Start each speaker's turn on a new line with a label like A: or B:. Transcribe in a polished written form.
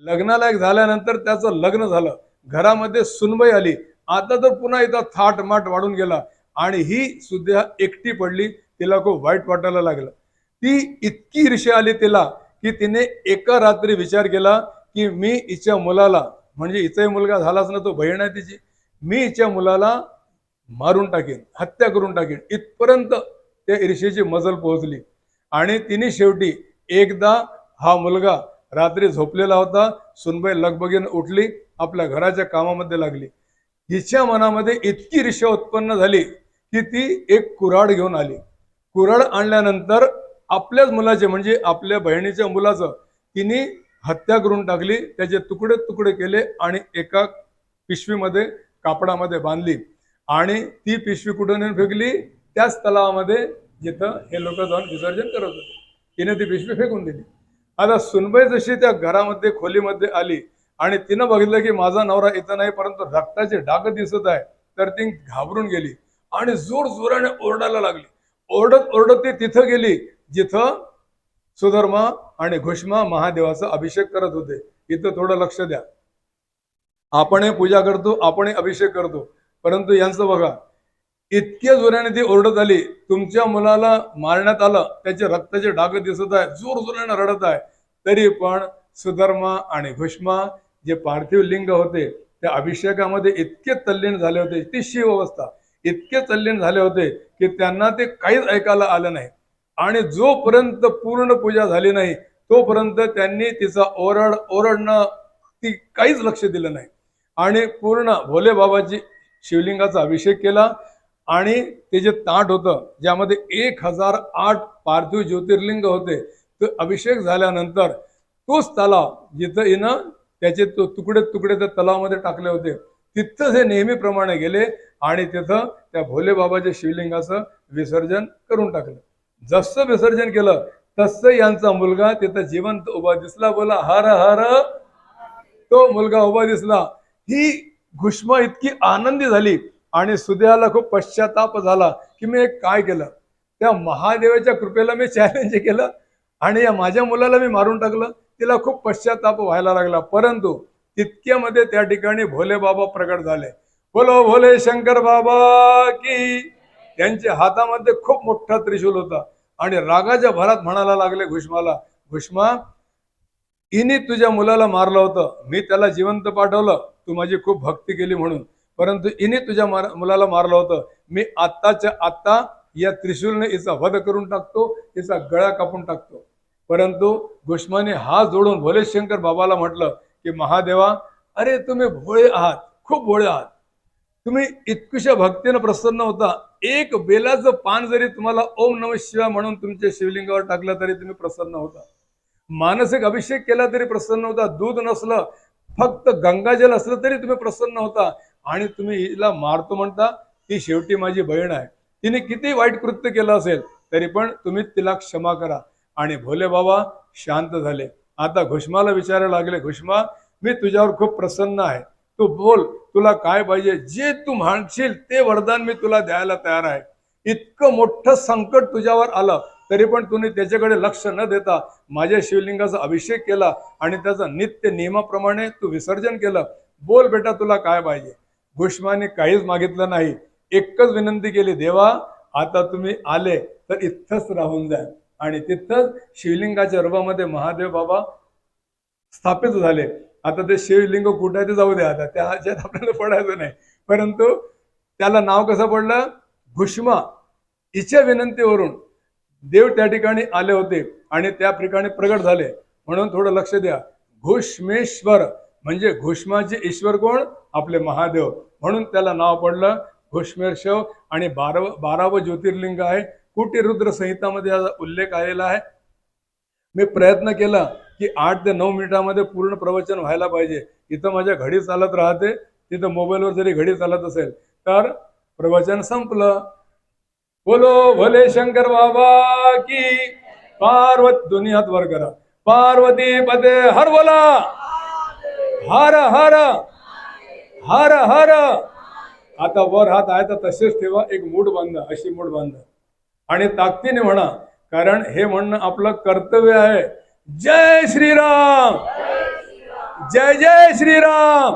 A: लग्नाला एक झाल्यानंतर त्याचं लग्न झालं, घरामध्ये सुनबाई आली, आता तर पुन्हा इथं थाट माट वाढून गेला आणि ही सुद्धा एकटी पडली. तिला खूप वाईट वाटायला लागलं. ती इतकी ईर्ष्या आली तिला की तिने एका रात्री विचार केला की मी हिच्या मुलाला, म्हणजे हिचाही मुलगा झालाच ना, तो बहीण आहे तिची, मी हिच्या मुलाला मारून टाकेन, हत्या करून टाकेन. इथपर्यंत त्या ईर्ष्येची मजल पोहोचली. आणि तिने शेवटी एकदा हा मुलगा रात्री झोपलेला होता, सुनबाई लगबगीने उठली, आपल्या घराच्या कामामध्ये लागली. हिच्या मनामध्ये इतकी ईर्ष्या उत्पन्न झाली की ती एक कुऱ्हाड घेऊन आली. कुऱ्हाड आणल्यानंतर आपल्याच मुलाचे, म्हणजे आपल्या बहिणीच्या मुलाचं तिने हत्या करून टाकली. त्याचे तुकडे तुकडे केले आणि एका पिशवीमध्ये, कापडामध्ये बांधली आणि ती पिशवी कुठे नेऊन फेकली? त्याच तलावामध्ये जिथं हे लोक जाऊन विसर्जन करत होते. तिने ती पिशवी फेकून दिली. आता सुनबाई जशी त्या घरामध्ये, खोलीमध्ये आली आणि तिनं बघितलं की माझा नवरा इथं नाही, परंतु रक्ताचे डाग दिसत आहे, तर ती घाबरून गेली आणि जोर जोराने ओरडायला लागली. ओरडत ओरडत ती तिथं गेली जिथं सुधर्मा आणि घुष्मा महादेवाचा अभिषेक करत होते. इथं थोडं लक्ष द्या. आपणही पूजा करतो, आपणही अभिषेक करतो, परंतु यांचं बघा, इतक्या जोराने ती ओरडत आली, तुमच्या मुलाला मारण्यात आलं, त्याचे रक्ताचे डाग दिसत आहे, जोर जोराने रडत आहे. तरी पण सुधर्मा आणि घुष्मा जे पार्थिव लिंग होते त्या अभिषेकामध्ये इतके तल्लीन झाले होते, ती शिव अवस्था, इतके तल्लीन झाले होते की त्यांना ते काहीच ऐकायला आलं नाही. आणि जोपर्यंत पूर्ण पूजा झाली नाही तोपर्यंत त्यांनी तिचा ओरडणं ती काहीच लक्ष दिलं नाही. आणि पूर्ण भोले बाबाची शिवलिंगाचा अभिषेक केला आणि ते जे ताट होतं ज्यामध्ये 1008 पार्थिव ज्योतिर्लिंग होते, तो अभिषेक झाल्यानंतर तोच तलाव जिथं हिनं त्याचे तुकडे तुकडे त्या तलावामध्ये टाकले होते, तिथं हे नेहमीप्रमाणे गेले आणि तिथं त्या भोले बाबाच्या शिवलिंगाचं विसर्जन करून टाकलं. जसं विसर्जन केलं तसं यांचा मुलगा तिथं जिवंत उभा दिसला. बोला हर हर. तो मुलगा उभा दिसला. ही घुष्मा इतकी आनंदी झाली आणि सुद्याला खूप पश्चाताप झाला की मी काय केलं, त्या महादेवाच्या कृपेला मी चॅलेंज केलं आणि या माझ्या मुलाला मी मारून टाकलं. तिला खूप पश्चाताप व्हायला लागला. परंतु तितक्यामध्ये त्या ठिकाणी भोले बाबा प्रकट झाले. बोलो भोले शंकर बाबा की. त्यांच्या हातामध्ये खूप मोठा त्रिशूल होता आणि रागाच्या भरात म्हणायला लागले घुष्माला, घुष्मा, हिने तुझ्या मुलाला मारलं होतं, मी त्याला जिवंत पाठवलं, तू माझी खूप भक्ती केली म्हणून, परंतु हिने तुझ्या मुलाला मारलं होतं. मी आत्ताच्या आत्ता या त्रिशूलने हिचा वध करून टाकतो, हिचा गळा कापून टाकतो. परंतु घुष्माने हात जोडून भोले शंकर बाबाला म्हटलं की महादेवा, अरे तुम्ही भोळे आहात, खूप भोळे आहात. तुम्ही इतकुशा भक्तीनं प्रसन्न होता, एक बेलाचं पान जरी तुम्हाला ओम नमः शिवाय म्हणून तुमच्या शिवलिंगावर टाकलं तरी तुम्ही प्रसन्न होता. मानसिक अभिषेक केला तरी प्रसन्न होता. दूध नसलं, फक्त गंगाजल असलं तरी तुम्ही प्रसन्न होता. आणि तुम्ही हिला मारतो म्हणता. ती शेवटी माझी बहीण आहे, तिने किती वाईट कृत्य केलं असेल तरी पण तुम्ही तिला क्षमा करा. आणि भोले बाबा शांत झाले. आता घुष्माला विचारायला लागले, घुष्मा, मी तुझ्यावर खूप प्रसन्न आहे, तू बोल, तुला काय पाहिजे, जे तू म्हणशील ते वरदान मी तुला द्यायला तयार आहे. इतकं मोठं संकट तुझ्यावर आलं तरी पण तुम्ही त्याच्याकडे लक्ष न देता माझ्या शिवलिंगाचा अभिषेक केला आणि त्याचं नित्य नियमाप्रमाणे तू विसर्जन केलं. बोल बेटा, तुला काय पाहिजे. घुष्माने काहीच मागितलं नाही, एकच विनंती केली, देवा, आता तुम्ही आले तर इथंच राहून जा. आणि तिथंच शिवलिंगाच्या रूपामध्ये महादेव बाबा स्थापित झाले. आता ते शिवलिंग कुठे आहे ते जाऊ द्या, आता त्या ह्याच्यात आपल्याला पडायचं नाही. परंतु त्याला नाव कसं पडलं? घुष्मा. हिच्या विनंतीवरून देव त्या ठिकाणी आले होते आणि त्या ठिकाणी प्रगट झाले. म्हणून थोडं लक्ष द्या. घुष्मेश्वर म्हणजे घुष्माचे ईश्वर कोण? आपले महादेव. म्हणून त्याला नाव पडलं घुष्मेश्वर. आणि 12वं ज्योतिर्लिंग आहे. कुटी रुद्र संहितामध्ये याचा उल्लेख आलेला आहे. मी प्रयत्न केला की 8 ते 9 मिनिटांमध्ये पूर्ण प्रवचन व्हायला पाहिजे. इथं माझ्या घडी चालत राहते, तिथं मोबाईलवर जरी घडी चालत असेल तर प्रवचन संपलं. बोलो भोले शंकर बाबा की. पार्वती, दोन्ही हात वर करा. पार्वती पते हर बोला. हर हर हर हर. आता वर हात आहे तर तसेच ठेवा, एक मूठ बांधा, अशी मूठ बांधा आणि ताकदीने म्हणा, कारण हे म्हणणं आपलं कर्तव्य आहे. जय श्रीराम. जय जय श्रीराम.